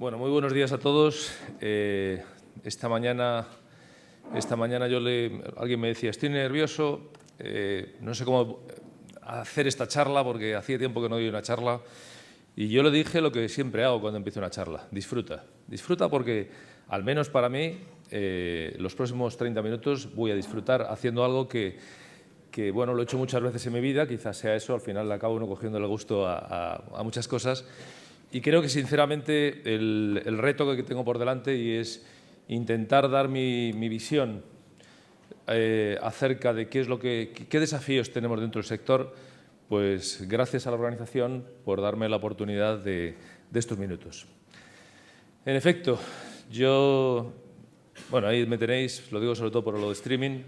Bueno, muy buenos días a todos. Esta mañana alguien me decía, estoy nervioso, no sé cómo hacer esta charla porque hacía tiempo que no doy una charla. Y yo le dije lo que siempre hago cuando empiezo una charla, disfruta. Disfruta porque, al menos para mí, los próximos 30 minutos voy a disfrutar haciendo algo que bueno, lo he hecho muchas veces en mi vida, quizás sea eso, al final le acabo uno cogiendo el gusto a muchas cosas. Y creo que, sinceramente, el reto que tengo por delante y es intentar dar mi visión acerca de qué desafíos tenemos dentro del sector, pues gracias a la organización por darme la oportunidad de estos minutos. En efecto, bueno, ahí me tenéis, lo digo sobre todo por lo de streaming.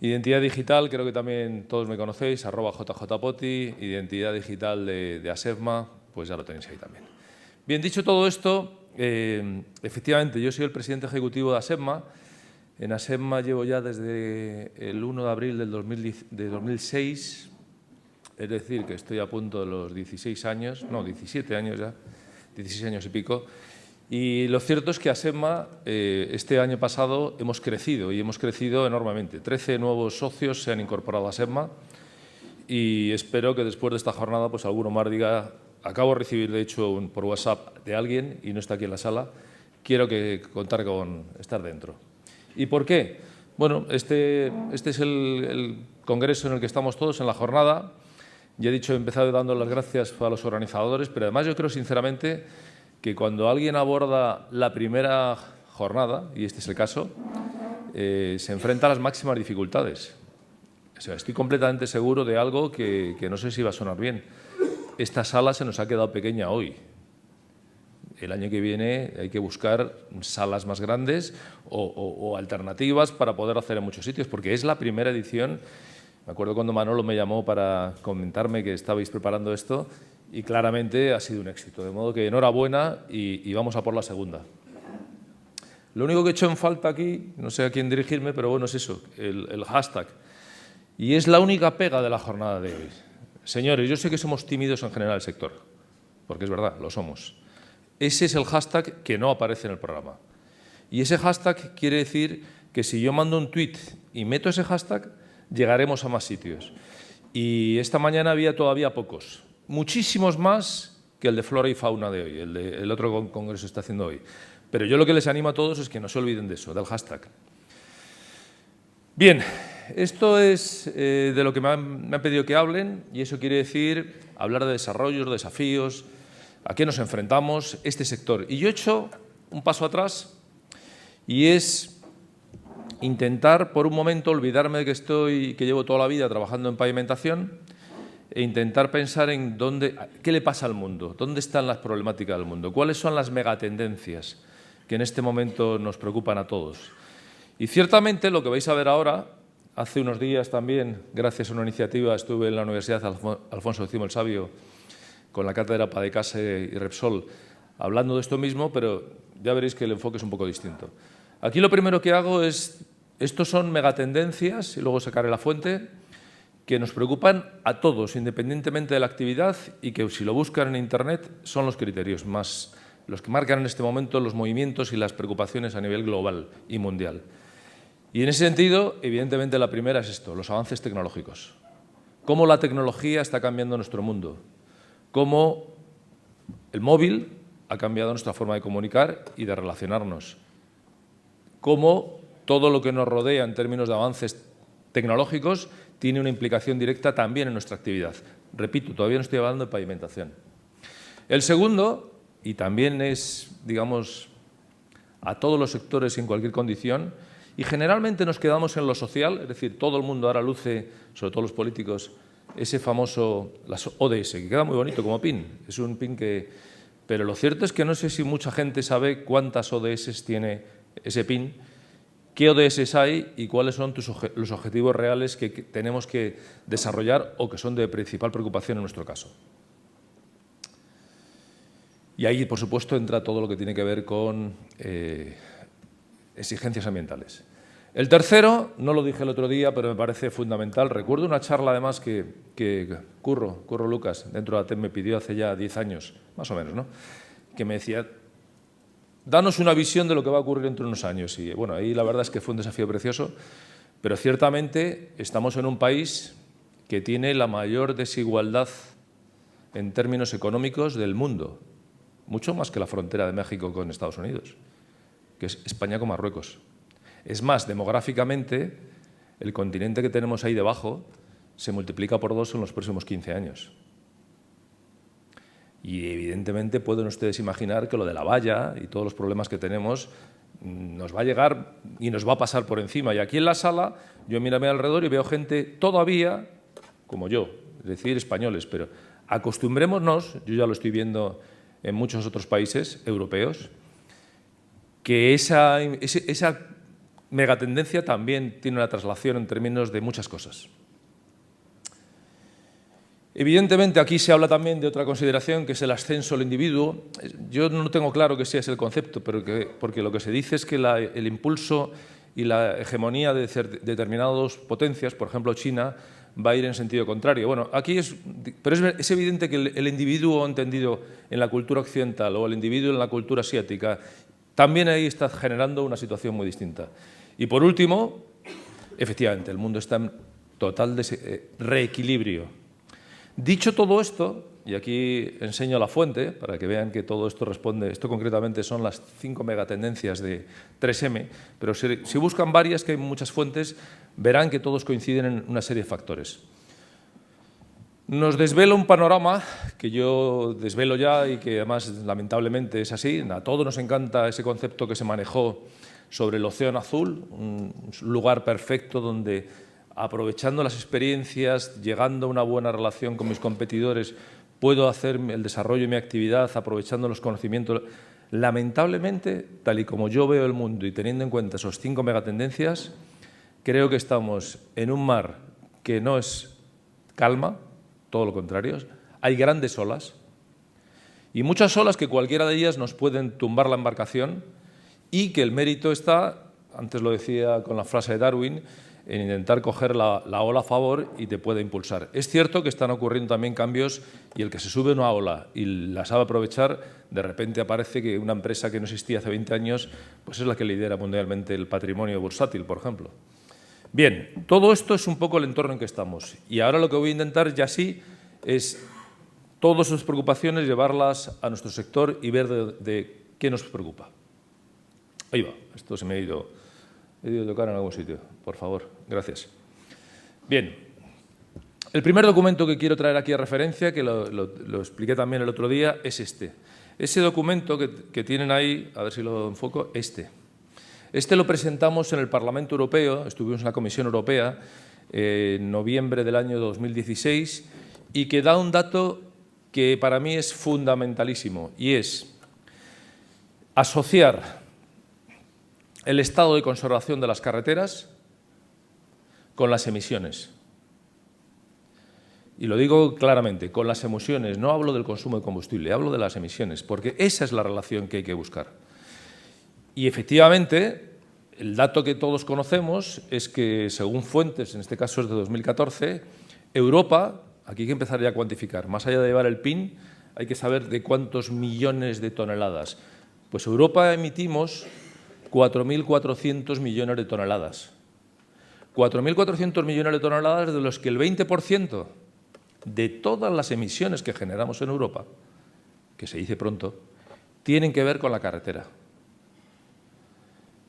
Identidad digital, creo que también todos me conocéis, @jjpoti, identidad digital de ASEPMA, pues ya lo tenéis ahí también. Bien, dicho todo esto, efectivamente, yo soy el presidente ejecutivo de ASEPMA. En ASEPMA llevo ya desde el 1 de abril de 2006, es decir, que estoy a punto de los 17 años ya, 16 años y pico. Y lo cierto es que ASEPMA, este año pasado, hemos crecido y hemos crecido enormemente. 13 nuevos socios se han incorporado a ASEPMA y espero que después de esta jornada pues alguno más diga, acabo de recibir de hecho por WhatsApp de alguien y no está aquí en la sala, quiero contar con estar dentro. ¿Y por qué? Bueno, este es el congreso en el que estamos todos en la jornada. Ya he dicho, he empezado dando las gracias a los organizadores, pero además yo creo sinceramente que cuando alguien aborda la primera jornada, y este es el caso, se enfrenta a las máximas dificultades. O sea, estoy completamente seguro de algo que no sé si va a sonar bien. Esta sala se nos ha quedado pequeña hoy. El año que viene hay que buscar salas más grandes o alternativas para poder hacer en muchos sitios, porque es la primera edición. Me acuerdo cuando Manolo me llamó para comentarme que estabais preparando esto y claramente ha sido un éxito. De modo que enhorabuena y vamos a por la segunda. Lo único que he hecho en falta aquí, no sé a quién dirigirme, pero bueno, es eso, el hashtag. Y es la única pega de la jornada de hoy. Señores, yo sé que somos tímidos en general el sector, porque es verdad, lo somos. Ese es el hashtag que no aparece en el programa. Y ese hashtag quiere decir que si yo mando un tweet y meto ese hashtag, llegaremos a más sitios. Y esta mañana había todavía pocos, muchísimos más que el de Flora y Fauna de hoy, el otro congreso está haciendo hoy. Pero yo lo que les animo a todos es que no se olviden de eso, del hashtag. Bien, esto es de lo que me han pedido que hablen y eso quiere decir hablar de desarrollos, desafíos, a qué nos enfrentamos este sector. Y yo he hecho un paso atrás y es intentar por un momento olvidarme de que llevo toda la vida trabajando en pavimentación e intentar pensar en qué le pasa al mundo, dónde están las problemáticas del mundo, cuáles son las megatendencias que en este momento nos preocupan a todos. Y ciertamente lo que vais a ver ahora, hace unos días también, gracias a una iniciativa, estuve en la Universidad Alfonso X el Sabio con la cátedra Padecase y Repsol hablando de esto mismo, pero ya veréis que el enfoque es un poco distinto. Aquí lo primero que hago es, estos son megatendencias, y luego sacaré la fuente, que nos preocupan a todos, independientemente de la actividad, y que si lo buscan en Internet son los criterios más, los que marcan en este momento los movimientos y las preocupaciones a nivel global y mundial. Y en ese sentido, evidentemente, la primera es esto, los avances tecnológicos. Cómo la tecnología está cambiando nuestro mundo. Cómo el móvil ha cambiado nuestra forma de comunicar y de relacionarnos. Cómo todo lo que nos rodea en términos de avances tecnológicos tiene una implicación directa también en nuestra actividad. Repito, todavía no estoy hablando de pavimentación. El segundo, y también es, digamos, a todos los sectores y en cualquier condición, y generalmente nos quedamos en lo social, es decir, todo el mundo ahora luce, sobre todo los políticos, ese famoso, las ODS, que queda muy bonito como pin, es un pin que... Pero lo cierto es que no sé si mucha gente sabe cuántas ODS tiene ese pin, qué ODS hay y cuáles son los objetivos reales que tenemos que desarrollar o que son de principal preocupación en nuestro caso. Y ahí, por supuesto, entra todo lo que tiene que ver con exigencias ambientales. El tercero, no lo dije el otro día, pero me parece fundamental. Recuerdo una charla, además, que Curro Lucas, dentro de ATEM, me pidió hace ya 10 años, más o menos, ¿no? Que me decía, danos una visión de lo que va a ocurrir dentro de unos años. Y bueno, ahí la verdad es que fue un desafío precioso, pero ciertamente estamos en un país que tiene la mayor desigualdad en términos económicos del mundo, mucho más que la frontera de México con Estados Unidos, que es España con Marruecos. Es más, demográficamente, el continente que tenemos ahí debajo se multiplica por 2 en los próximos 15 años. Y evidentemente pueden ustedes imaginar que lo de la valla y todos los problemas que tenemos nos va a llegar y nos va a pasar por encima. Y aquí en la sala yo miro alrededor y veo gente todavía, como yo, es decir, españoles, pero acostumbrémonos, yo ya lo estoy viendo en muchos otros países europeos, que esa megatendencia también tiene una traslación en términos de muchas cosas. Evidentemente, aquí se habla también de otra consideración, que es el ascenso del individuo. Yo no tengo claro que ese es el concepto, pero porque lo que se dice es que el impulso y la hegemonía de determinadas potencias, por ejemplo China, va a ir en sentido contrario. Bueno, aquí pero es evidente que el individuo entendido en la cultura occidental o el individuo en la cultura asiática, también ahí está generando una situación muy distinta. Y por último, efectivamente, el mundo está en total reequilibrio. Dicho todo esto, y aquí enseño la fuente para que vean que todo esto responde, esto concretamente son las 5 megatendencias de 3M, pero si buscan varias, que hay muchas fuentes, verán que todos coinciden en una serie de factores. Nos desvela un panorama que yo desvelo ya y que además lamentablemente es así. A todos nos encanta ese concepto que se manejó sobre el Océano Azul, un lugar perfecto donde, aprovechando las experiencias, llegando a una buena relación con mis competidores, puedo hacer el desarrollo de mi actividad aprovechando los conocimientos. Lamentablemente, tal y como yo veo el mundo y teniendo en cuenta esos 5 megatendencias, creo que estamos en un mar que no es calma, todo lo contrario. Hay grandes olas y muchas olas que cualquiera de ellas nos pueden tumbar la embarcación y que el mérito está, antes lo decía con la frase de Darwin, en intentar coger la ola a favor y te puede impulsar. Es cierto que están ocurriendo también cambios y el que se sube a una ola y la sabe aprovechar, de repente aparece que una empresa que no existía hace 20 años pues es la que lidera mundialmente el patrimonio bursátil, por ejemplo. Bien, todo esto es un poco el entorno en que estamos y ahora lo que voy a intentar ya sí es todas sus preocupaciones llevarlas a nuestro sector y ver de qué nos preocupa. Ahí va, esto se me ha ido... He ido a tocar en algún sitio, por favor. Gracias. Bien, el primer documento que quiero traer aquí a referencia, que lo expliqué también el otro día, es este. Ese documento que tienen ahí, a ver si lo enfoco, este lo presentamos en el Parlamento Europeo, estuvimos en la Comisión Europea en noviembre del año 2016 y que da un dato que para mí es fundamentalísimo y es asociar el estado de conservación de las carreteras con las emisiones. Y lo digo claramente, con las emisiones, no hablo del consumo de combustible, hablo de las emisiones, porque esa es la relación que hay que buscar. Y efectivamente, el dato que todos conocemos es que, según fuentes, en este caso es de 2014, Europa, aquí hay que empezar ya a cuantificar, más allá de llevar el PIN, hay que saber de cuántos millones de toneladas. Pues Europa emitimos 4.400 millones de toneladas. 4.400 millones de toneladas, de los que el 20% de todas las emisiones que generamos en Europa, que se dice pronto, tienen que ver con la carretera.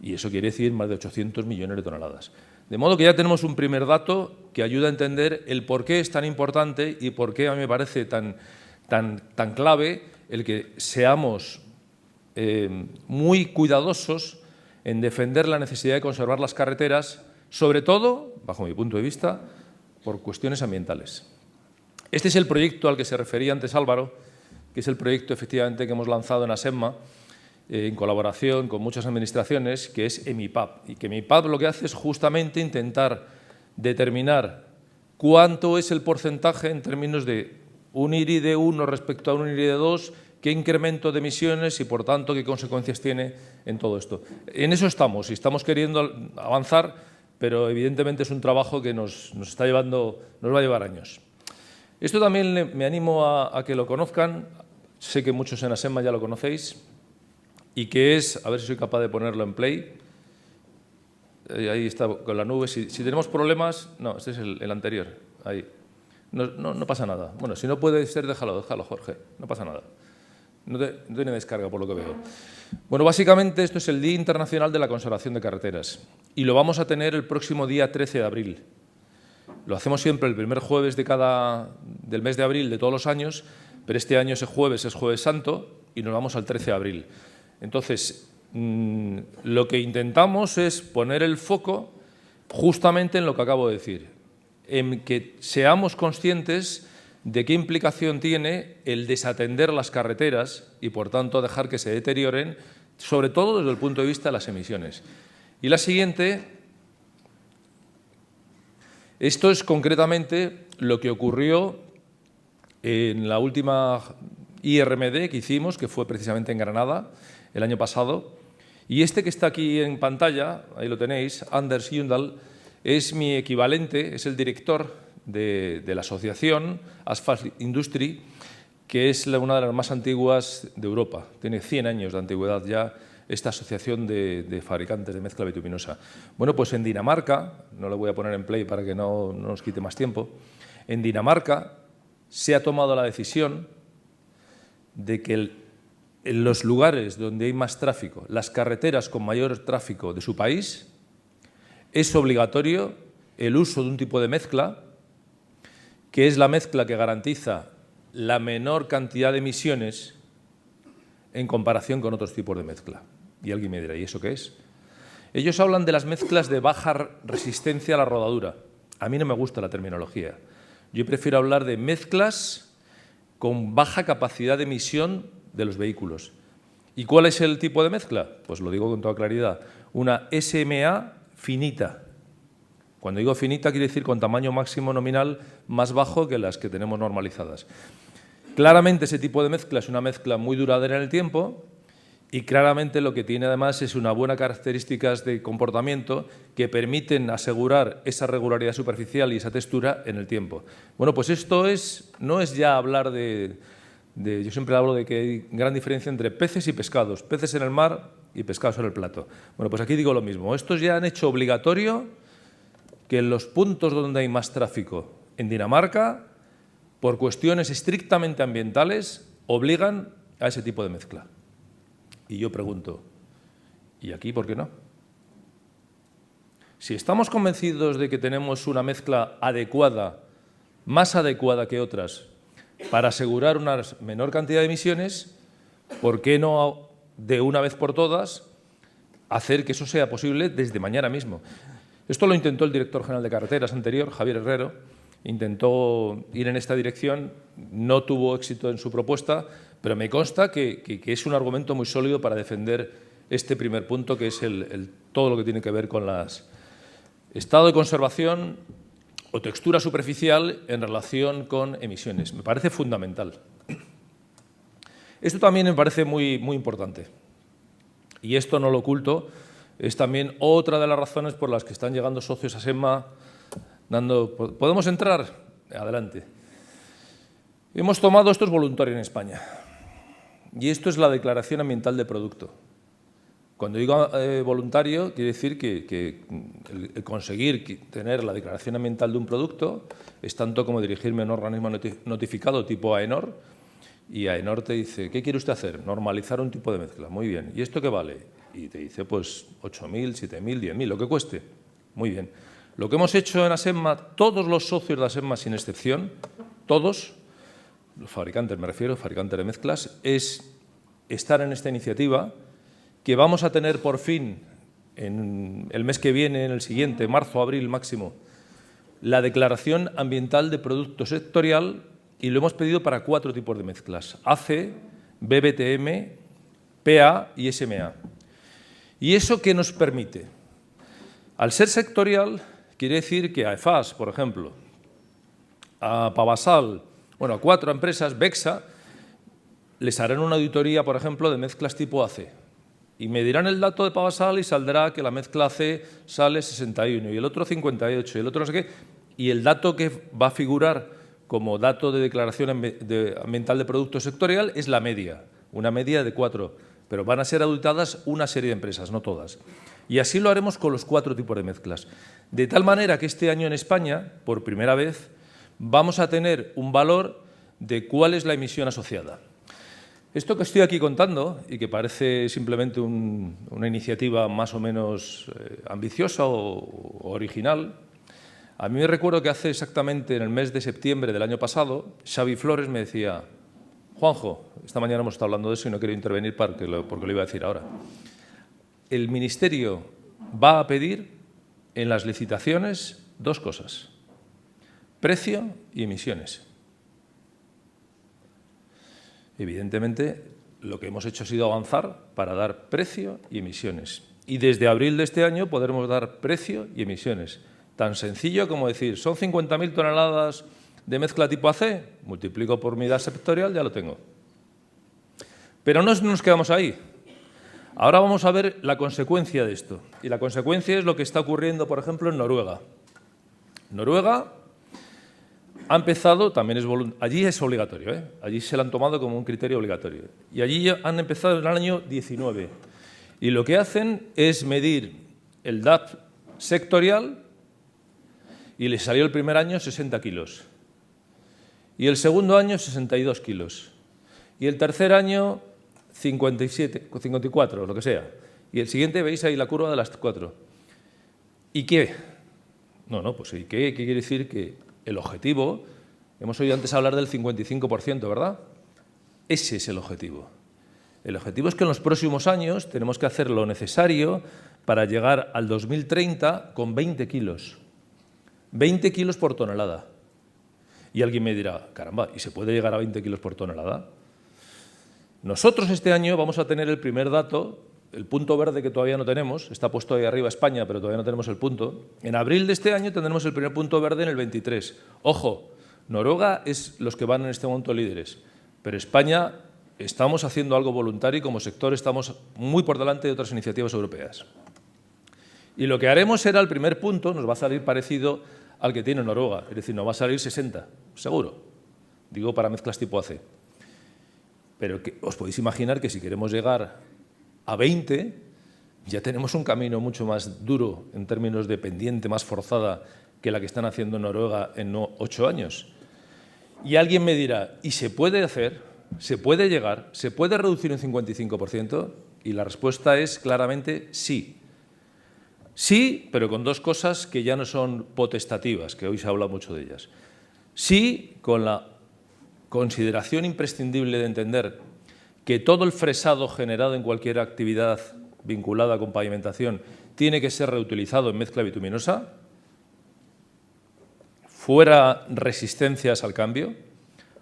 Y eso quiere decir más de 800 millones de toneladas. De modo que ya tenemos un primer dato que ayuda a entender el por qué es tan importante y por qué a mí me parece tan clave el que seamos muy cuidadosos en defender la necesidad de conservar las carreteras, sobre todo, bajo mi punto de vista, por cuestiones ambientales. Este es el proyecto al que se refería antes Álvaro, que es el proyecto efectivamente que hemos lanzado en ASEMMA, en colaboración con muchas administraciones, que es EMIPAP. Y que EMIPAP lo que hace es justamente intentar determinar cuánto es el porcentaje en términos de un IRI de 1 respecto a un IRI de 2, qué incremento de emisiones y, por tanto, qué consecuencias tiene en todo esto. En eso estamos y estamos queriendo avanzar, pero evidentemente es un trabajo que nos va a llevar años. Esto también me animo a que lo conozcan. Sé que muchos en ASEMMA ya lo conocéis. y que es, a ver si soy capaz de ponerlo en play, ahí está con la nube, si tenemos problemas, no, este es el anterior, ahí, no pasa nada. Bueno, si no puede ser, déjalo, Jorge, no pasa nada. No tiene descarga, por lo que veo. Bueno, básicamente esto es el Día Internacional de la Conservación de Carreteras y lo vamos a tener el próximo día 13 de abril. Lo hacemos siempre el primer jueves del mes de abril de todos los años, pero este año ese jueves es Jueves Santo y nos vamos al 13 de abril. Entonces, lo que intentamos es poner el foco justamente en lo que acabo de decir, en que seamos conscientes de qué implicación tiene el desatender las carreteras y, por tanto, dejar que se deterioren, sobre todo desde el punto de vista de las emisiones. Y la siguiente, esto es concretamente lo que ocurrió en la última IRMD que hicimos, que fue precisamente en Granada el año pasado. Y este que está aquí en pantalla, ahí lo tenéis, Anders Jundal, es mi equivalente, es el director de la asociación Asphalt Industry, que es una de las más antiguas de Europa. Tiene 100 años de antigüedad ya esta asociación de fabricantes de mezcla bituminosa. Bueno, pues en Dinamarca, no lo voy a poner en play para que no nos quite más tiempo, en Dinamarca se ha tomado la decisión de que en los lugares donde hay más tráfico, las carreteras con mayor tráfico de su país, es obligatorio el uso de un tipo de mezcla que es la mezcla que garantiza la menor cantidad de emisiones en comparación con otros tipos de mezcla. Y alguien me dirá, ¿y eso qué es? Ellos hablan de las mezclas de baja resistencia a la rodadura. A mí no me gusta la terminología. Yo prefiero hablar de mezclas con baja capacidad de emisión de los vehículos. ¿Y cuál es el tipo de mezcla? Pues lo digo con toda claridad. Una SMA finita. Cuando digo finita, quiere decir con tamaño máximo nominal más bajo que las que tenemos normalizadas. Claramente ese tipo de mezcla es una mezcla muy duradera en el tiempo y claramente lo que tiene además es una buena características de comportamiento que permiten asegurar esa regularidad superficial y esa textura en el tiempo. Bueno, pues esto no es ya hablar yo siempre hablo de que hay gran diferencia entre peces y pescados, peces en el mar y pescados en el plato. Bueno, pues aquí digo lo mismo. Estos ya han hecho obligatorio que en los puntos donde hay más tráfico en Dinamarca, por cuestiones estrictamente ambientales, obligan a ese tipo de mezcla. Y yo pregunto, ¿y aquí por qué no? Si estamos convencidos de que tenemos una mezcla adecuada, más adecuada que otras, para asegurar una menor cantidad de emisiones, ¿por qué no, de una vez por todas, hacer que eso sea posible desde mañana mismo? Esto lo intentó el director general de carreteras anterior, Javier Herrero, intentó ir en esta dirección, no tuvo éxito en su propuesta, pero me consta que es un argumento muy sólido para defender este primer punto, que es todo lo que tiene que ver con estado de conservación o textura superficial en relación con emisiones. Me parece fundamental. Esto también me parece muy, muy importante, y esto no lo oculto. Es también otra de las razones por las que están llegando socios a SEMA ¿Podemos entrar? Adelante. Hemos tomado, esto es voluntario en España, y esto es la declaración ambiental de producto. Cuando digo voluntario, quiere decir que el conseguir tener la declaración ambiental de un producto es tanto como dirigirme a un organismo notificado tipo AENOR, y AENOR te dice, ¿qué quiere usted hacer? Normalizar un tipo de mezcla. Muy bien. ¿Y esto qué vale? Y te dice, pues 8.000, 7.000, 10.000, lo que cueste. Muy bien. Lo que hemos hecho en ASEMA, todos los socios de ASEMA sin excepción, todos, los fabricantes me refiero, fabricantes de mezclas, es estar en esta iniciativa que vamos a tener por fin, en el mes que viene, en el siguiente, marzo, abril máximo, la declaración ambiental de producto sectorial, y lo hemos pedido para 4 tipos de mezclas: AC, BBTM, PA y SMA. ¿Y eso qué nos permite? Al ser sectorial, quiere decir que a EFAS, por ejemplo, a Pavasal, bueno, a 4 empresas, Bexa, les harán una auditoría, por ejemplo, de mezclas tipo AC. Y me dirán el dato de Pavasal y saldrá que la mezcla AC sale 61 y el otro 58 y el otro no sé qué. Y el dato que va a figurar como dato de declaración ambiental de producto sectorial es la media, una media de 4 pero van a ser auditadas una serie de empresas, no todas. Y así lo haremos con los 4 tipos de mezclas. De tal manera que este año en España, por primera vez, vamos a tener un valor de cuál es la emisión asociada. Esto que estoy aquí contando, y que parece simplemente una iniciativa más o menos ambiciosa o original, a mí me recuerdo que hace exactamente en el mes de septiembre del año pasado, Xavi Flores me decía: Juanjo, esta mañana hemos estado hablando de eso y no quiero intervenir porque lo iba a decir ahora. El Ministerio va a pedir en las licitaciones 2 cosas: precio y emisiones. Evidentemente, lo que hemos hecho ha sido avanzar para dar precio y emisiones. Y desde abril de este año podremos dar precio y emisiones. Tan sencillo como decir, son 50.000 toneladas de mezcla tipo AC, multiplico por mi unidad sectorial, ya lo tengo. Pero no nos quedamos ahí. Ahora vamos a ver la consecuencia de esto. Y la consecuencia es lo que está ocurriendo, por ejemplo, en Noruega. Noruega ha empezado, también allí es obligatorio, allí se lo han tomado como un criterio obligatorio. Y allí han empezado en el año 19. Y lo que hacen es medir el DAP sectorial y les salió el primer año 60 kilos. Y el segundo año 62 kilos. Y el tercer año 57, 54, lo que sea. Y el siguiente veis ahí la curva de las 4. ¿Y qué? Pues ¿y qué quiere decir? Que el objetivo, hemos oído antes hablar del 55%, ¿verdad? Ese es el objetivo. El objetivo es que en los próximos años tenemos que hacer lo necesario para llegar al 2030 con 20 kilos. 20 kilos por tonelada. Y alguien me dirá, caramba, ¿y se puede llegar a 20 kilos por tonelada? Nosotros este año vamos a tener el primer dato, el punto verde que todavía no tenemos, está puesto ahí arriba España, pero todavía no tenemos el punto. En abril de este año tendremos el primer punto verde en el 23. Ojo, Noruega es los que van en este momento líderes, pero España estamos haciendo algo voluntario y como sector estamos muy por delante de otras iniciativas europeas. Y lo que haremos será el primer punto, nos va a salir parecido al que tiene Noruega, es decir, nos va a salir 60, seguro, digo para mezclas tipo AC. Pero os podéis imaginar que si queremos llegar a 20, ya tenemos un camino mucho más duro en términos de pendiente, más forzada que la que están haciendo en Noruega en 8 años. Y alguien me dirá, ¿y se puede hacer? ¿Se puede llegar? ¿Se puede reducir un 55%? Y la respuesta es claramente sí. Sí, pero con 2 cosas que ya no son potestativas, que hoy se habla mucho de ellas. Sí, con la consideración imprescindible de entender que todo el fresado generado en cualquier actividad vinculada con pavimentación tiene que ser reutilizado en mezcla bituminosa, fuera resistencias al cambio,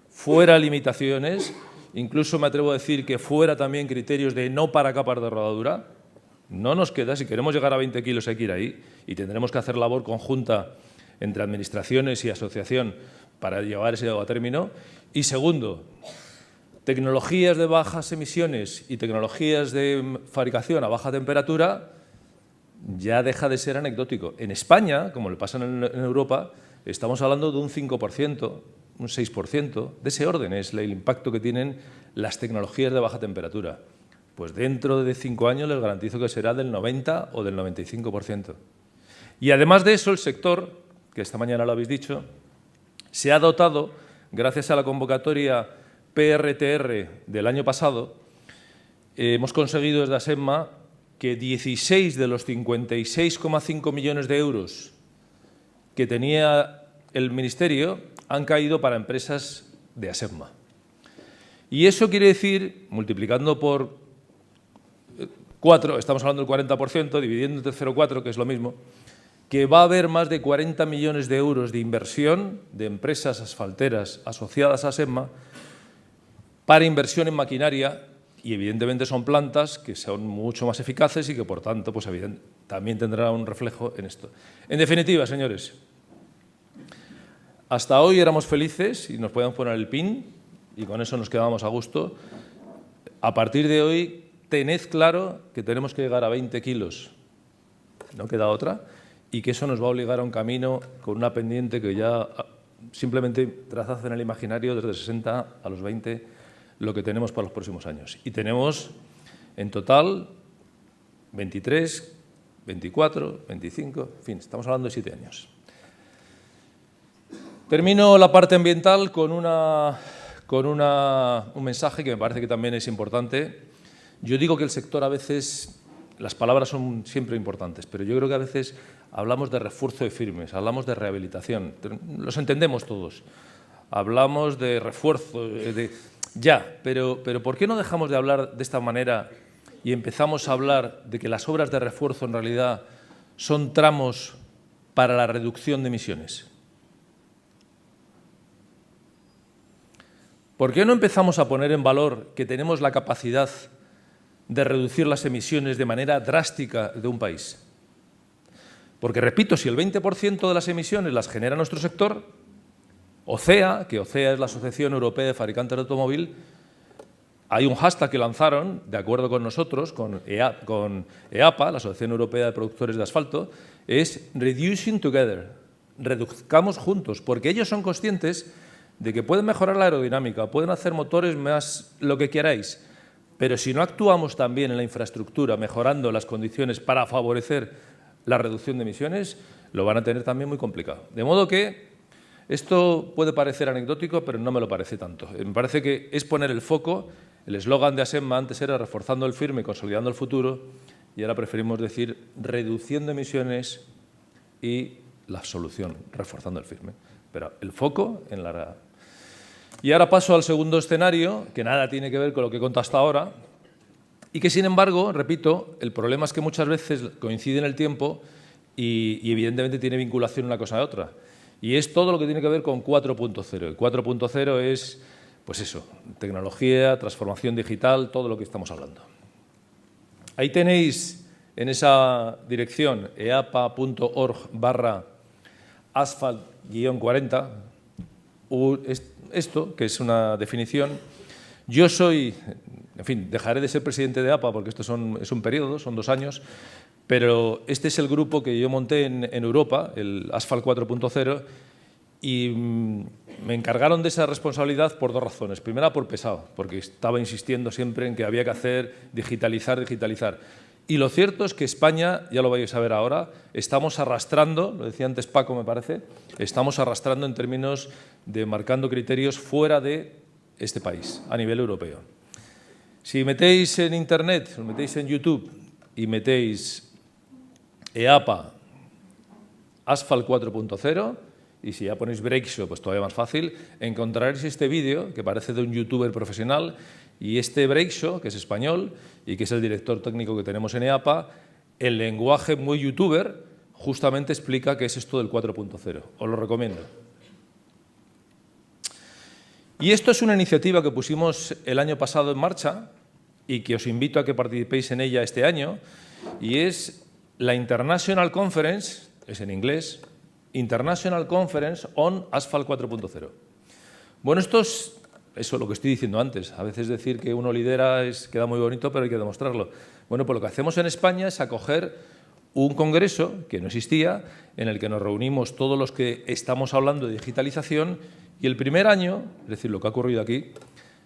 fuera limitaciones, incluso me atrevo a decir que fuera también criterios de no para capas de rodadura. No nos queda, si queremos llegar a 20 kilos hay que ir ahí y tendremos que hacer labor conjunta entre administraciones y asociación para llevar ese a término. Y segundo, tecnologías de bajas emisiones y tecnologías de fabricación a baja temperatura ya deja de ser anecdótico. En España, como le pasa en Europa, estamos hablando de un 5%, un 6%, de ese orden es el impacto que tienen las tecnologías de baja temperatura. Pues dentro de 5 años les garantizo que será del 90 o del 95%. Y además de eso, el sector, que esta mañana lo habéis dicho, se ha dotado, gracias a la convocatoria PRTR del año pasado, hemos conseguido desde ASEMMA que 16 de los 56,5 millones de euros que tenía el Ministerio han caído para empresas de ASEMMA. Y eso quiere decir, multiplicando por 4, estamos hablando del 40%, dividiendo entre 0,4, que es lo mismo, que va a haber más de 40 millones de euros de inversión de empresas asfalteras asociadas a ASEMMA para inversión en maquinaria y evidentemente son plantas que son mucho más eficaces y que por tanto pues, también tendrán un reflejo en esto. En definitiva, señores, hasta hoy éramos felices y nos podíamos poner el pin y con eso nos quedábamos a gusto. A partir de hoy, tened claro que tenemos que llegar a 20 kilos, no queda otra, y que eso nos va a obligar a un camino con una pendiente que ya simplemente trazad en el imaginario desde 60 a los 20 lo que tenemos para los próximos años. Y tenemos En total, 23, 24, 25, en fin, estamos hablando de 7 años. Termino la parte ambiental con un mensaje que me parece que también es importante. Yo digo que el sector a veces, las palabras son siempre importantes, pero yo creo que a veces hablamos de refuerzo de firmes, hablamos de rehabilitación, los entendemos todos. Hablamos de refuerzo, pero ¿por qué no dejamos de hablar de esta manera y empezamos a hablar de que las obras de refuerzo en realidad son tramos para la reducción de emisiones? ¿Por qué no empezamos a poner en valor que tenemos la capacidad de reducir las emisiones de manera drástica de un país? Porque, repito, si el 20% de las emisiones las genera nuestro sector, OCEA, que OCEA es la Asociación Europea de Fabricantes de Automóvil, hay un hashtag que lanzaron, de acuerdo con nosotros, con EAPA, la Asociación Europea de Productores de Asfalto, es Reducing Together, reduzcamos juntos, porque ellos son conscientes de que pueden mejorar la aerodinámica, pueden hacer motores más lo que queráis, pero si no actuamos también en la infraestructura, mejorando las condiciones para favorecer la reducción de emisiones, lo van a tener también muy complicado. De modo que esto puede parecer anecdótico, pero no me lo parece tanto. Me parece que es poner el foco. El eslogan de ASEMA antes era reforzando el firme y consolidando el futuro, y ahora preferimos decir reduciendo emisiones y la solución, reforzando el firme. Pero el foco en la... Y ahora paso al segundo escenario, que nada tiene que ver con lo que he contado hasta ahora, y que, sin embargo, repito, el problema es que muchas veces coincide en el tiempo y evidentemente tiene vinculación una cosa a otra. Y es todo lo que tiene que ver con 4.0. El 4.0 es, pues eso, tecnología, transformación digital, todo lo que estamos hablando. Ahí tenéis en esa dirección eapa.org/asphalt-40 esto, que es una definición. Yo soy, en fin, dejaré de ser presidente de APA porque esto es un periodo, son 2 años, pero este es el grupo que yo monté en Europa, el Asphalt 4.0, y me encargaron de esa responsabilidad por 2 razones. Primera, por pesado, porque estaba insistiendo siempre en que había que hacer digitalizar. Y lo cierto es que España, ya lo vais a ver ahora, estamos arrastrando, lo decía antes Paco me parece, estamos arrastrando en términos de marcando criterios fuera de este país, a nivel europeo. Si metéis en Internet, os metéis en YouTube y metéis EAPA Asphalt 4.0, y si ya ponéis Brake Show, pues todavía más fácil, encontraréis este vídeo que parece de un youtuber profesional, y este Brake Show, que es español y que es el director técnico que tenemos en EAPA, el lenguaje muy youtuber justamente explica qué es esto del 4.0. Os lo recomiendo. Y esto es una iniciativa que pusimos el año pasado en marcha y que os invito a que participéis en ella este año, y es la International Conference, es en inglés, International Conference on Asphalt 4.0. Bueno, esto es eso, lo que estoy diciendo antes. A veces decir que uno lidera queda muy bonito, pero hay que demostrarlo. Bueno, pues lo que hacemos en España es acoger un congreso que no existía, en el que nos reunimos todos los que estamos hablando de digitalización, y el primer año, es decir, lo que ha ocurrido aquí,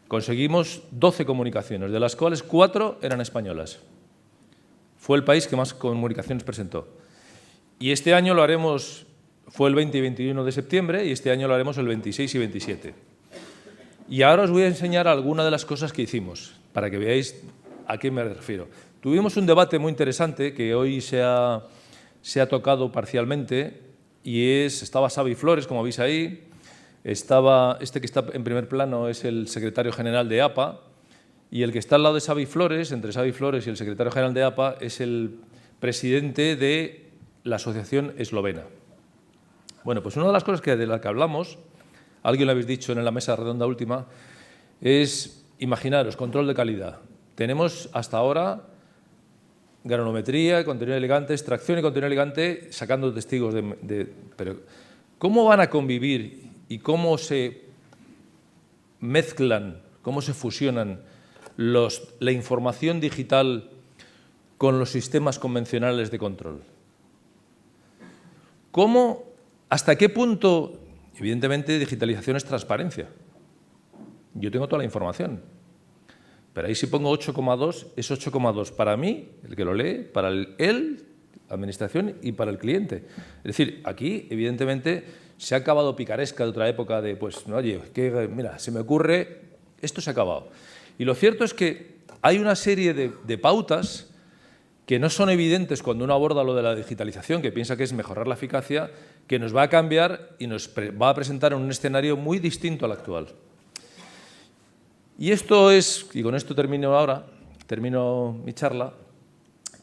conseguimos 12 comunicaciones, de las cuales 4 eran españolas. Fue el país que más comunicaciones presentó. Y este año lo haremos, fue el 20 y 21 de septiembre, y este año lo haremos el 26 y 27. Y ahora os voy a enseñar algunas de las cosas que hicimos, para que veáis a qué me refiero. Tuvimos un debate muy interesante que hoy se ha tocado parcialmente, y estaba Xavi Flores, como veis ahí, estaba este que está en primer plano es el secretario general de APA, y el que está al lado de Xavi Flores, entre Xavi Flores y el secretario general de APA, es el presidente de la Asociación Eslovena. Bueno, pues una de las cosas de las que hablamos, alguien lo habéis dicho en la mesa redonda última, es, imaginaros, control de calidad. Tenemos hasta ahora granometría, contenido elegante, extracción y contenido elegante, sacando testigos pero ¿cómo van a convivir y cómo se mezclan, cómo se fusionan la información digital con los sistemas convencionales de control? ¿Cómo, hasta qué punto? Evidentemente, digitalización es transparencia. Yo tengo toda la información. Pero ahí si pongo 8,2, es 8,2 para mí, el que lo lee, para él, la administración, y para el cliente. Es decir, aquí, evidentemente, se ha acabado picaresca de otra época de, pues, no, oye, mira, se me ocurre, esto se ha acabado. Y lo cierto es que hay una serie de pautas que no son evidentes cuando uno aborda lo de la digitalización, que piensa que es mejorar la eficacia, que nos va a cambiar y nos va a presentar en un escenario muy distinto al actual. Y esto es, y con esto termino mi charla,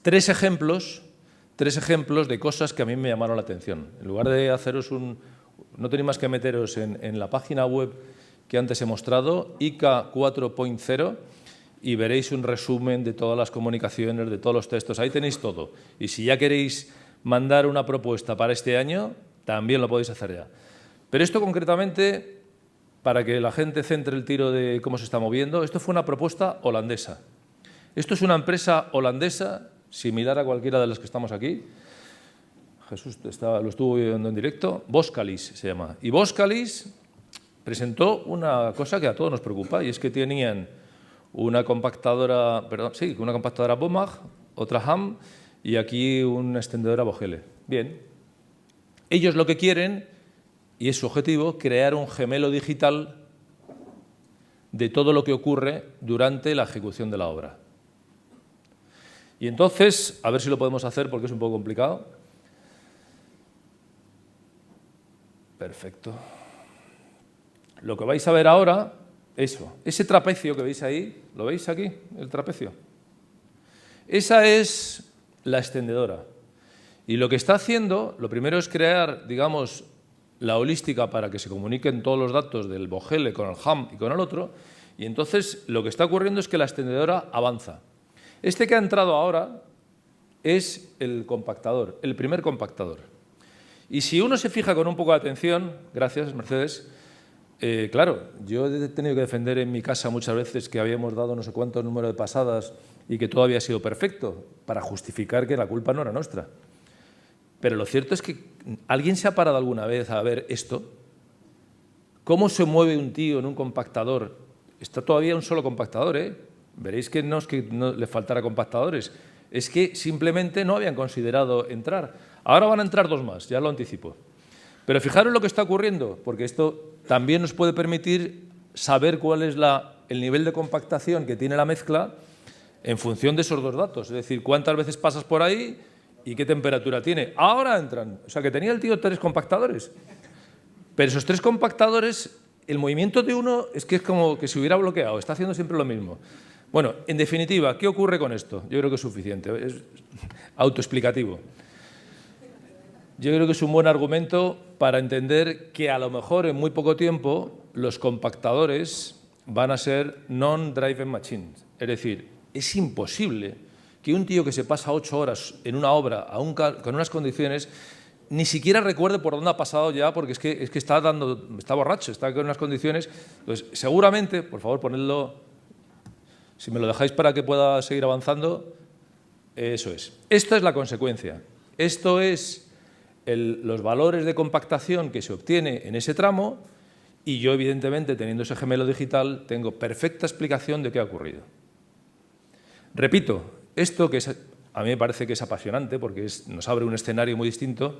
tres ejemplos de cosas que a mí me llamaron la atención. En lugar de haceros no tenéis más que meteros en la página web que antes he mostrado, ICA 4.0, y veréis un resumen de todas las comunicaciones, de todos los textos. Ahí tenéis todo. Y si ya queréis mandar una propuesta para este año, también lo podéis hacer ya. Pero esto concretamente, para que la gente centre el tiro de cómo se está moviendo, esto fue una propuesta holandesa. Esto es una empresa holandesa, similar a cualquiera de las que estamos aquí. Jesús lo estuvo viendo en directo. Boskalis se llama. Y Boskalis presentó una cosa que a todos nos preocupa, y es que tenían una compactadora Bomag, otra Ham, y aquí una extendedora Vogele. Bien. Ellos lo que quieren, y es su objetivo, crear un gemelo digital de todo lo que ocurre durante la ejecución de la obra. Y entonces, a ver si lo podemos hacer porque es un poco complicado. Perfecto. Lo que vais a ver ahora, ese trapecio que veis ahí, ¿lo veis aquí? El trapecio. Esa es la extendedora. Y lo que está haciendo, lo primero es crear, digamos, la holística para que se comuniquen todos los datos del Vogele con el Ham y con el otro, y entonces lo que está ocurriendo es que la extendedora avanza. Este que ha entrado ahora es el compactador, el primer compactador. Y si uno se fija con un poco de atención, gracias Mercedes, claro, yo he tenido que defender en mi casa muchas veces que habíamos dado no sé cuántos números de pasadas y que todo había sido perfecto, para justificar que la culpa no era nuestra. Pero lo cierto es que ¿alguien se ha parado alguna vez a ver esto? ¿Cómo se mueve un tío en un compactador? Está todavía un solo compactador, ¿eh? Veréis que no es que no le faltara compactadores, es que simplemente no habían considerado entrar. Ahora van a entrar dos más, ya lo anticipo. Pero fijaros lo que está ocurriendo, porque esto también nos puede permitir saber cuál es el nivel de compactación que tiene la mezcla en función de esos dos datos. Es decir, cuántas veces pasas por ahí y qué temperatura tiene. Ahora entran. O sea, que tenía el tío 3 compactadores. Pero esos 3 compactadores, el movimiento de uno es que es como que se hubiera bloqueado. Está haciendo siempre lo mismo. Bueno, en definitiva, ¿qué ocurre con esto? Yo creo que es suficiente. Es autoexplicativo. Yo creo que es un buen argumento para entender que a lo mejor en muy poco tiempo los compactadores van a ser non-driving machines. Es decir, es imposible que un tío que se pasa 8 horas en una obra con unas condiciones ni siquiera recuerde por dónde ha pasado ya, porque es que está borracho, está con unas condiciones. Entonces, seguramente, por favor, ponedlo, si me lo dejáis para que pueda seguir avanzando, eso es. Esta es la consecuencia. Esto es los valores de compactación que se obtiene en ese tramo, y yo, evidentemente, teniendo ese gemelo digital, tengo perfecta explicación de qué ha ocurrido. Repito, esto que a mí me parece que es apasionante porque nos abre un escenario muy distinto,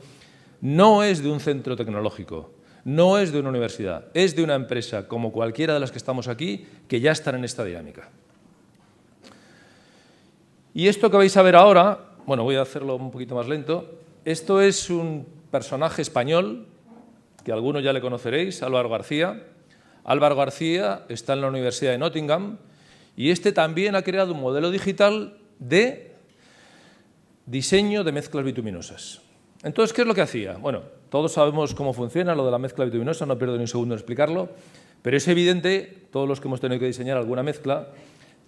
no es de un centro tecnológico, no es de una universidad, es de una empresa como cualquiera de las que estamos aquí que ya están en esta dinámica. Y esto que vais a ver ahora, bueno, voy a hacerlo un poquito más lento, esto es un personaje español que algunos ya le conoceréis, Álvaro García. Álvaro García está en la Universidad de Nottingham y este también ha creado un modelo digital de diseño de mezclas bituminosas. Entonces, ¿qué es lo que hacía? Bueno, todos sabemos cómo funciona lo de la mezcla bituminosa, no pierdo ni un segundo en explicarlo, pero es evidente, todos los que hemos tenido que diseñar alguna mezcla,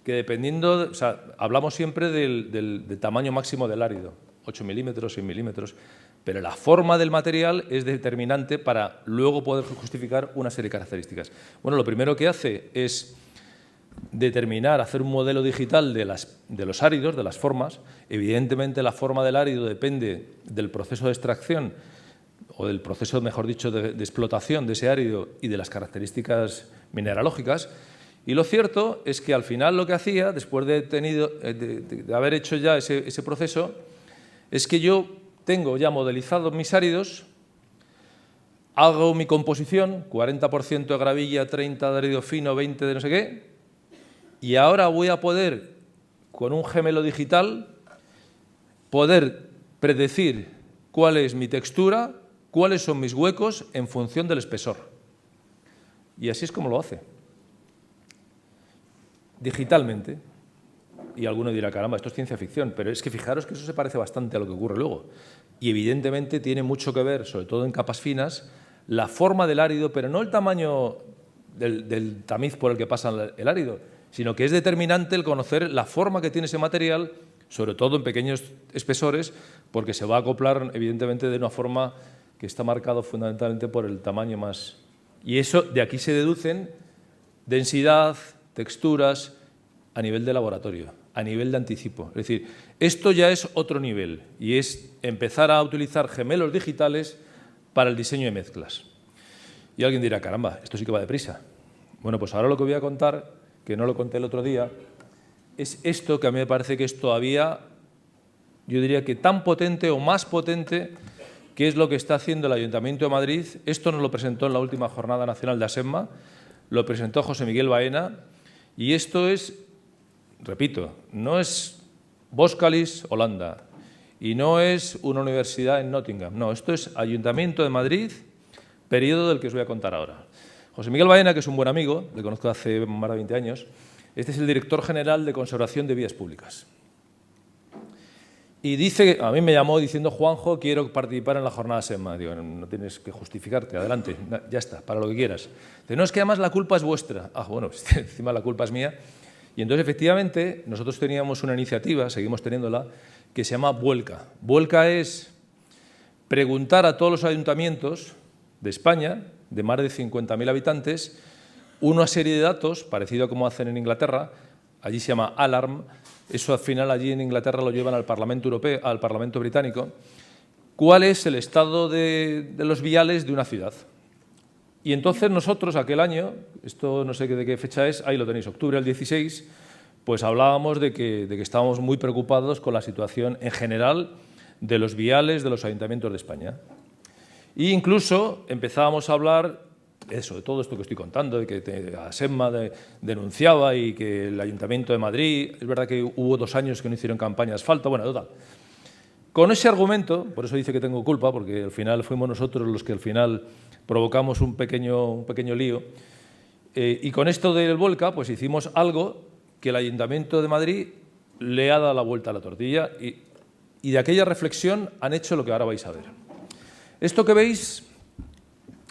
que dependiendo, o sea, hablamos siempre del tamaño máximo del árido, 8 milímetros, 6 milímetros, pero la forma del material es determinante para luego poder justificar una serie de características. Bueno, lo primero que hace es determinar, hacer un modelo digital de los áridos, de las formas. Evidentemente, la forma del árido depende del proceso de extracción o del proceso, mejor dicho, de explotación de ese árido y de las características mineralógicas. Y lo cierto es que al final lo que hacía, después de haber hecho ya ese proceso, es que yo tengo ya modelizados mis áridos, hago mi composición, 40% de gravilla, 30% de árido fino, 20% de no sé qué, y ahora voy a poder, con un gemelo digital, poder predecir cuál es mi textura, cuáles son mis huecos en función del espesor. Y así es como lo hace. Digitalmente. Y alguno dirá, caramba, esto es ciencia ficción, pero es que fijaros que eso se parece bastante a lo que ocurre luego. Y evidentemente tiene mucho que ver, sobre todo en capas finas, la forma del árido, pero no el tamaño del tamiz por el que pasa el árido, sino que es determinante el conocer la forma que tiene ese material, sobre todo en pequeños espesores, porque se va a acoplar evidentemente de una forma que está marcado fundamentalmente por el tamaño más. Y eso, de aquí se deducen densidad, texturas, a nivel de laboratorio, a nivel de anticipo. Es decir, esto ya es otro nivel y es empezar a utilizar gemelos digitales para el diseño de mezclas. Y alguien dirá, caramba, esto sí que va deprisa. Bueno, pues ahora lo que voy a contar, que no lo conté el otro día, es esto que a mí me parece que es todavía, yo diría que tan potente o más potente que es lo que está haciendo el Ayuntamiento de Madrid. Esto nos lo presentó en la última Jornada Nacional de ASEMMA, lo presentó José Miguel Baena, y esto es, repito, no es Boskalis, Holanda, y no es una universidad en Nottingham, no, esto es Ayuntamiento de Madrid, periodo del que os voy a contar ahora. José Miguel Baena, que es un buen amigo, le conozco hace más de 20 años, este es el director general de Conservación de Vías Públicas. Y dice, a mí me llamó diciendo, Juanjo, quiero participar en la jornada SEMMA. Digo, no tienes que justificarte, adelante, ya está, para lo que quieras. Dice, no, es que además la culpa es vuestra. Ah, bueno, encima la culpa es mía. Y entonces, efectivamente, nosotros teníamos una iniciativa, seguimos teniéndola, que se llama Vuelca. Vuelca es preguntar a todos los ayuntamientos de España, de más de 50.000 habitantes, una serie de datos, parecido a como hacen en Inglaterra, allí se llama Alarm, eso al final allí en Inglaterra lo llevan al Parlamento Europeo, al Parlamento Británico, cuál es el estado de los viales de una ciudad. Y entonces nosotros aquel año, esto no sé de qué fecha es, ahí lo tenéis, octubre del 16, pues hablábamos de que estábamos muy preocupados con la situación en general de los viales de los ayuntamientos de España. E incluso empezábamos a hablar eso, de todo esto que estoy contando, de que ASEMMA denunciaba y que el Ayuntamiento de Madrid, es verdad que hubo 2 años que no hicieron campaña de asfalto, bueno, total. Con ese argumento, por eso dice que tengo culpa, porque al final fuimos nosotros los que al final provocamos un pequeño lío, y con esto del Vuelca, pues hicimos algo que el Ayuntamiento de Madrid le ha dado la vuelta a la tortilla y de aquella reflexión han hecho lo que ahora vais a ver. Esto que veis,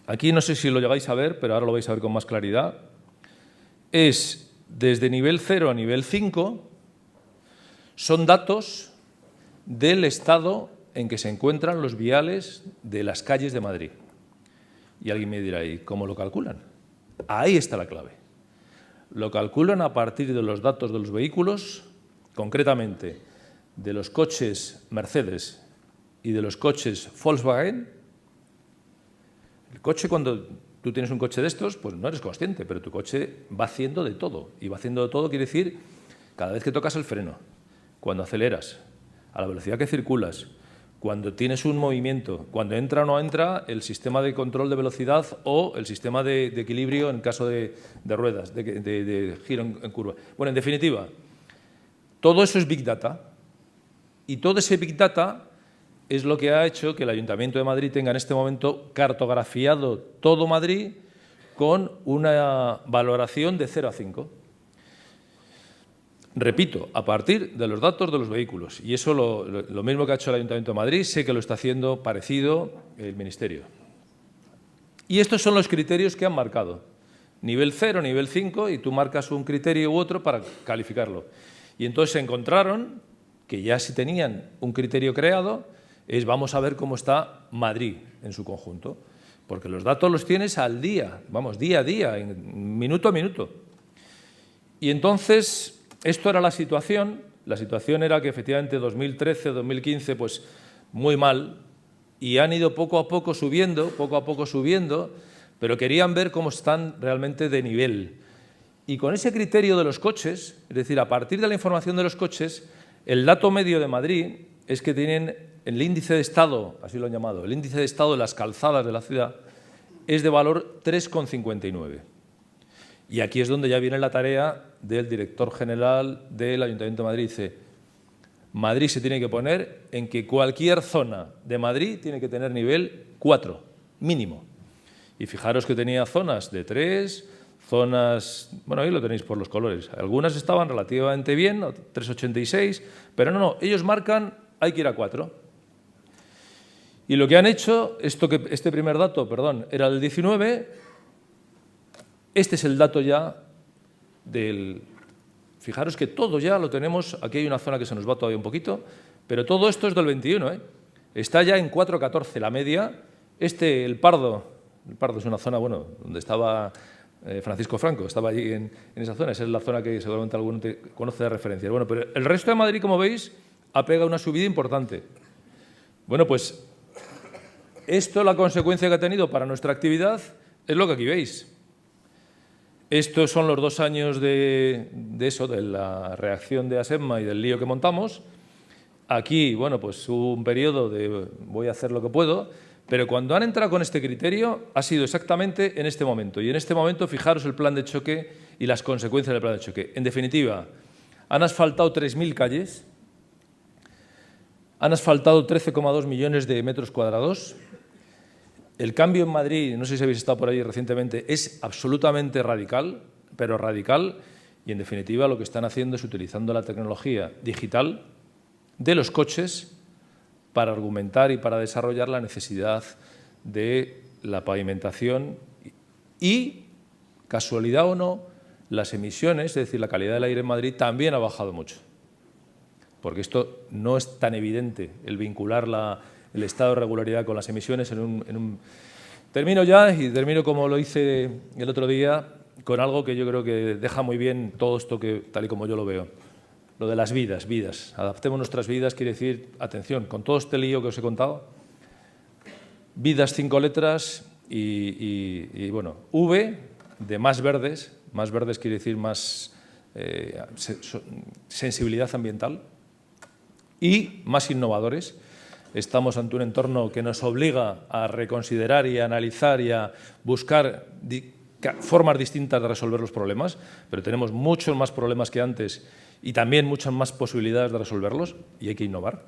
aquí no sé si lo llegáis a ver, pero ahora lo vais a ver con más claridad, es desde nivel 0 a nivel 5, son datos del estado en que se encuentran los viales de las calles de Madrid. Y alguien me dirá, ¿y cómo lo calculan? Ahí está la clave. Lo calculan a partir de los datos de los vehículos, concretamente de los coches Mercedes y de los coches Volkswagen. El coche, cuando tú tienes un coche de estos, pues no eres consciente, pero tu coche va haciendo de todo. Y va haciendo de todo quiere decir cada vez que tocas el freno, cuando aceleras, a la velocidad que circulas, cuando tienes un movimiento, cuando entra o no entra el sistema de control de velocidad o el sistema de equilibrio en caso de ruedas, de giro en curva. Bueno, en definitiva, todo eso es Big Data y todo ese Big Data es lo que ha hecho que el Ayuntamiento de Madrid tenga en este momento cartografiado todo Madrid con una valoración de 0 a 5. Repito, a partir de los datos de los vehículos. Y eso lo mismo que ha hecho el Ayuntamiento de Madrid, sé que lo está haciendo parecido el Ministerio. Y estos son los criterios que han marcado. Nivel 0, nivel 5, y tú marcas un criterio u otro para calificarlo. Y entonces se encontraron que ya si tenían un criterio creado, vamos a ver cómo está Madrid en su conjunto. Porque los datos los tienes al día, vamos, día a día, minuto a minuto. Y entonces, esto era la situación. La situación era que efectivamente 2013, 2015, pues muy mal, y han ido poco a poco subiendo, pero querían ver cómo están realmente de nivel. Y con ese criterio de los coches, es decir, a partir de la información de los coches, el dato medio de Madrid es que tienen el índice de estado, así lo han llamado, el índice de estado de las calzadas de la ciudad es de valor 3,59. Y aquí es donde ya viene la tarea del director general del Ayuntamiento de Madrid. Dice, Madrid se tiene que poner en que cualquier zona de Madrid tiene que tener nivel 4, mínimo. Y fijaros que tenía zonas de 3, zonas, bueno, ahí lo tenéis por los colores. Algunas estaban relativamente bien, 3,86, pero no, ellos marcan, hay que ir a 4. Y lo que han hecho, este primer dato, perdón, era el 19, este es el dato ya del... Fijaros que todo ya lo tenemos, aquí hay una zona que se nos va todavía un poquito, pero todo esto es del 21, ¿eh? Está ya en 4,14 la media. El Pardo es una zona, bueno, donde estaba Francisco Franco, estaba allí en esa zona, esa es la zona que seguramente alguno conoce de referencia. Bueno, pero el resto de Madrid, como veis, ha pegado una subida importante. Bueno, pues esto, la consecuencia que ha tenido para nuestra actividad, es lo que aquí veis. Estos son los 2 años de la reacción de ASEPMA y del lío que montamos. Aquí, bueno, pues hubo un periodo de voy a hacer lo que puedo, pero cuando han entrado con este criterio ha sido exactamente en este momento. Y en este momento, fijaros el plan de choque y las consecuencias del plan de choque. En definitiva, han asfaltado 3.000 calles, han asfaltado 13,2 millones de metros cuadrados. El cambio en Madrid, no sé si habéis estado por allí recientemente, es absolutamente radical, pero radical, y en definitiva lo que están haciendo es utilizando la tecnología digital de los coches para argumentar y para desarrollar la necesidad de la pavimentación y, casualidad o no, las emisiones, es decir, la calidad del aire en Madrid también ha bajado mucho. Porque esto no es tan evidente, el vincular el estado de regularidad con las emisiones Termino ya y termino como lo hice el otro día con algo que yo creo que deja muy bien todo esto tal y como yo lo veo. Lo de las vidas. Adaptemos nuestras vidas, quiere decir, atención, con todo este lío que os he contado, vidas 5 letras y bueno, V de más verdes quiere decir más sensibilidad ambiental y más innovadores. Estamos ante un entorno que nos obliga a reconsiderar y a analizar y a buscar formas distintas de resolver los problemas, pero tenemos muchos más problemas que antes y también muchas más posibilidades de resolverlos y hay que innovar.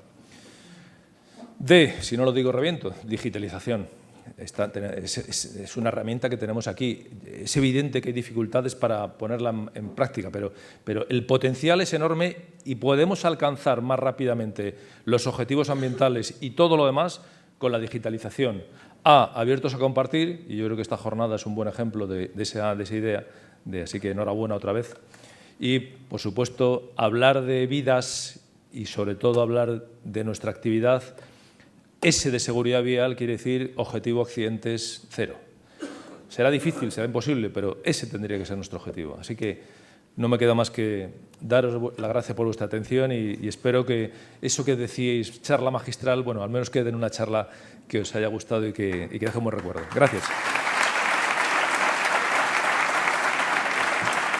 Si no lo digo reviento, digitalización. Es una herramienta que tenemos aquí. Es evidente que hay dificultades para ponerla en práctica, pero el potencial es enorme y podemos alcanzar más rápidamente los objetivos ambientales y todo lo demás con la digitalización. Abiertos a compartir, y yo creo que esta jornada es un buen ejemplo de esa idea, así que enhorabuena otra vez. Y, por supuesto, hablar de vidas y, sobre todo, hablar de nuestra actividad. S de seguridad vial quiere decir objetivo accidentes 0. Será difícil, será imposible, pero ese tendría que ser nuestro objetivo. Así que no me queda más que daros las gracias por vuestra atención y espero que eso que decíais, charla magistral, bueno, al menos quede en una charla que os haya gustado y que deje un buen recuerdo. Gracias.